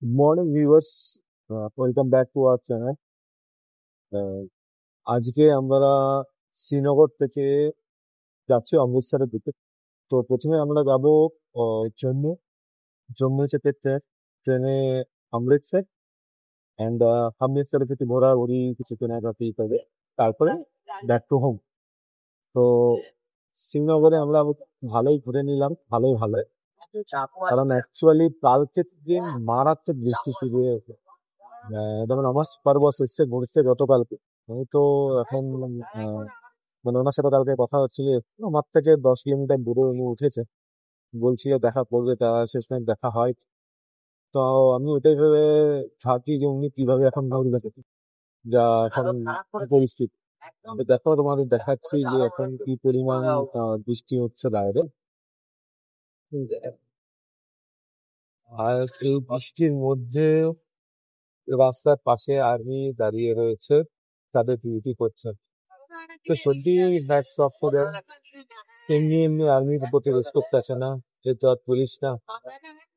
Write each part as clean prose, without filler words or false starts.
Good morning, viewers. Welcome back to our channel. Uh, আজকে আমরা শ্রীনগর থেকে যাচ্ছি অমৃতসরের দিকে। তো প্রথমে আমরা যাবো জম্মু। জম্মু থেকে ট্রেনে অমৃতসর অ্যান্ড অমৃতসর থেকে ঘোরাঘুরি কিছু কেনাকাটি করে তারপরে ব্যাক টু হোম। তো শ্রীনগরে আমরা ভালোই ঘুরে নিলাম, ভালোই ভালো। কারণ অ্যাকচুয়ালি কালকের দিন মারাত্মক বৃষ্টি শুরু হয়েছে। যেমন আমার সুপার বস এসছে ঘুরতে গতকালকে। আমি তো এখন আহ, মানে ওনার সাথে কালকে কথা হচ্ছিল, আমার থেকে 10 কিলোমিটার দূরে উনি উঠেছে, বলছিল দেখা করবে, তা শেষমেশ দেখা হয়। তো আমি ওটাই ভেবে ভাবছি যে উনি কিভাবে এখন ঘুরবে, যা এখন পরিস্থিতি। তো দেখো, তোমাদের দেখাচ্ছি যে এখন কি পরিমাণ বৃষ্টি হচ্ছে বাইরে। আর এই বৃষ্টির মধ্যে রাস্তার পাশে আর্মি দাঁড়িয়ে রয়েছে, তাদের ডিউটি করছে। তো সত্যি হ্যাটস অফ টু দেম। এমনি এমনি আর্মির প্রতি রেসপেক্ট আছে না, যেহেতু আর পুলিশ না।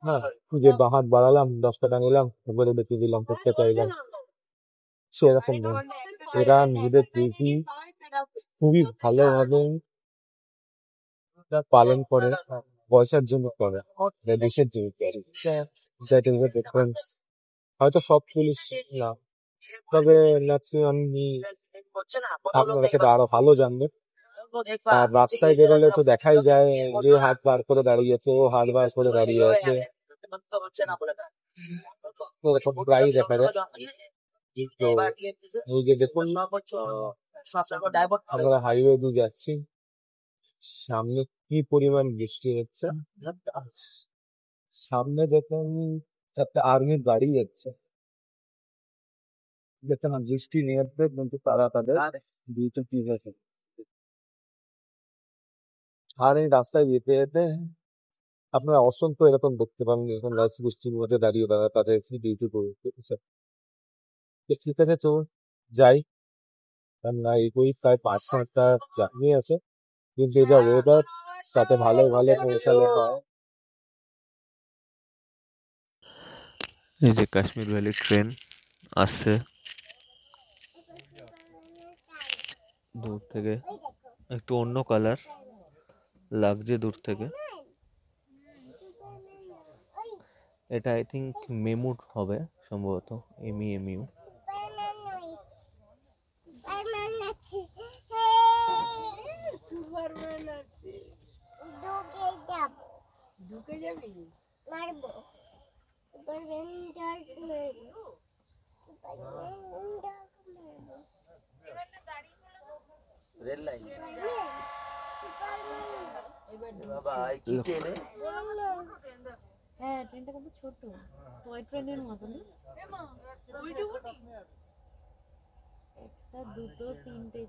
হ্যাঁ, যে হাত বাড়ালাম, 10 টাকা নিলাম, বলে দেখিয়ে দিলাম, করতে চাইলাম, সেরকম নয়। এরা নিজেদের ডিউটি খুবই ভালোভাবে পালন করে, পয়সার জন্য করে, দেশের জন্য করে। That is the difference. হয়তো সব পুলিশ না, তবে ম্যাক্সিমাম আপনারা সেটা আরো ভালো জানবেন। আর রাস্তায় বেরোলে তো দেখাই যায় যে হাত বার করে দাঁড়িয়েছে, ও হাত বার করে দাঁড়িয়ে আছে, এরকম প্রায়ই দেখা যায়। তো এই যে দেখুন, আমরা হাইওয়ে দিয়ে যাচ্ছি, সামনে কি পরিমাণ বৃষ্টি হচ্ছে। সামনে দেখুন একটা আর্মির গাড়ি যাচ্ছে, যেটা না বৃষ্টি নিয়েছে, কিন্তু তারা তাদের ডিউটি ঠিক আছে। আর এই রাস্তায় যেতে যেতে আপনারা অসংখ্য এরকম দেখতে পান, এরকম বৃষ্টির মধ্যে দাঁড়িয়ে তারা তাদের ডিউটি করছে। ঠিক আছে, তো যাই। কারণ না, এগোই প্রায় 5 ঘন্টা জার্নি আছে, কিন্তু এই যা ওয়েদার, তাতে ভালো ভালো পৌঁছালে হয়। এই যে কাশ্মীর ভ্যালি ট্রেন আসছে দূর থেকে, একটু অন্য কালার লাগছে দূর থেকে। এটা আই থিঙ্ক মেমু হবে সম্ভবত, এমইউ। রেল লাইন বাবা কি ট্রেনে? হ্যাঁ, ট্রেনটা কিন্তু ছোট, টয় ট্রেনের মতন। একটা, দুটো, তিনটে,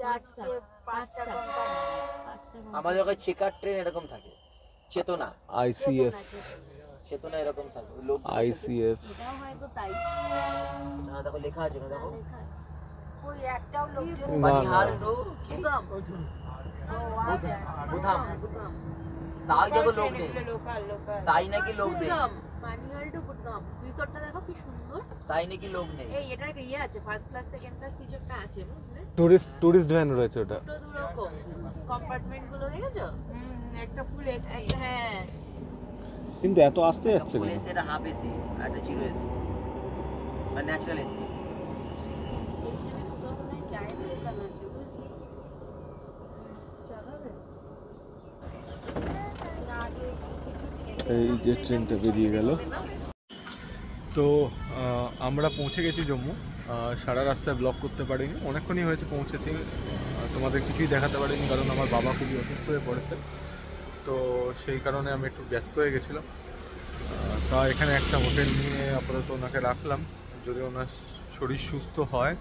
চারটে, পাঁচটা। আমাদের ওখানে চেকার ট্রেন এরকম থাকে, চেতনা আইসিএফ, চেতনা এরকম থাকে, ওই লোক আইসিএফ। এটাও হয়তো তাই। না দেখো লেখা আছে না, দেখো লেখা আছে। ওই একটাও লোকজন না, বানিহাল টু বুদাম। বুধাম, তাই দেখো লোক নেই, লোকাল তাই নাকি লোক নেই, বুদাম, মানিয়াল টু বুদাম। ভিতরটা দেখো কি সুন্দর। তাই নাকি লোক নেই। এই এটার একটা ইয়ে আছে, ফার্স্ট ক্লাস, সেকেন্ড ক্লাস, কিছু একটা আছে, বুঝলে? টুরিস্ট ভ্যান রয়েছে ওটা। দুটো দুরকম কম্পার্টমেন্ট গুলো দেখেছো? একটা ফুল এসি। হ্যাঁ, কিন্তু এত আসতে যাচ্ছে ফুল কেন? এসি, এটা হাফ এসি, আর এটা জিরো এসি, আর ন্যাচারাল এসি। এইখানে সুন্দরবনের চায়ের দোকান আছে, বুঝলি? চালাবে? এই যে ট্রেনটা বেরিয়ে গেল। তো আমরা পৌঁছে গেছি জম্মু। সারা রাস্তায় ব্লগ করতে পারিনি, অনেকক্ষণই হয়েছে পৌঁছেছি। তোমাদের কিছুই দেখাতে পারিনি, কারণ আমার বাবা খুবই অসুস্থ হয়ে পড়েছে। তো সেই কারণে আমি একটু ব্যস্ত হয়ে গেছিলাম। তা এখানে একটা হোটেল নিয়ে আপাতত ওনাকে রাখলাম। যদি ওনার শরীর সুস্থ হয়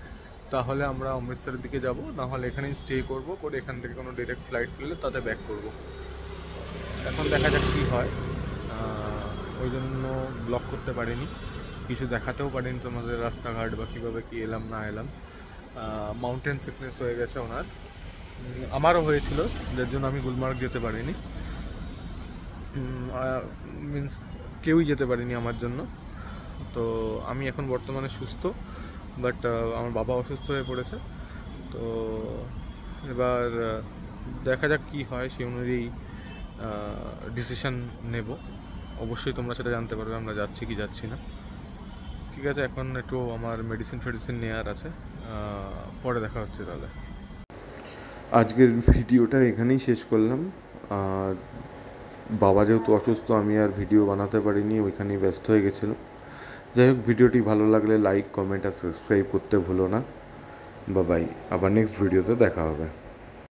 তাহলে আমরা অমৃতসরের দিকে যাব, নাহলে এখানেই স্টে করবো, করে এখান থেকে কোনো ডিরেক্ট ফ্লাইট পেলে তাতে ব্যাক করব। এখন দেখা যাক কী হয়। ওই জন্য ব্লগ করতে পারিনি, কিছু দেখাতেও পারিনি তোমাদের রাস্তাঘাট বা কীভাবে কী এলাম না এলাম। মাউন্টেন সিকনেস হয়ে গেছে ওনার, আমারও হয়েছিল, যার জন্য আমি গুলমার্গ যেতে পারিনি। মিন্স কেউই যেতে পারিনি আমার জন্য। তো আমি এখন বর্তমানে সুস্থ, বাট আমার বাবা অসুস্থ হয়ে পড়েছে। তো এবার দেখা যাক কী হয়, সেই অনুযায়ী ডিসিশান নেব। অবশ্যই তোমরা সেটা জানতে পারবে আমরা যাচ্ছি কি যাচ্ছি না। ঠিক আছে, এখন একটু আমার মেডিসিন নেওয়ার আছে, পরে দেখা হচ্ছে তাহলে। আজকের ভিডিওটা এখানেই শেষ করলাম। আর বাবা যেহেতু অসুস্থ, আমি আর ভিডিও বানাতে পারিনি, ওইখানেই ব্যস্ত হয়ে গেছিলাম। যাই হোক, ভিডিওটি ভালো লাগলে লাইক, কমেন্ট আর সাবস্ক্রাইব করতে ভুলো না। বাই, আবার নেক্সট ভিডিওতে দেখা হবে।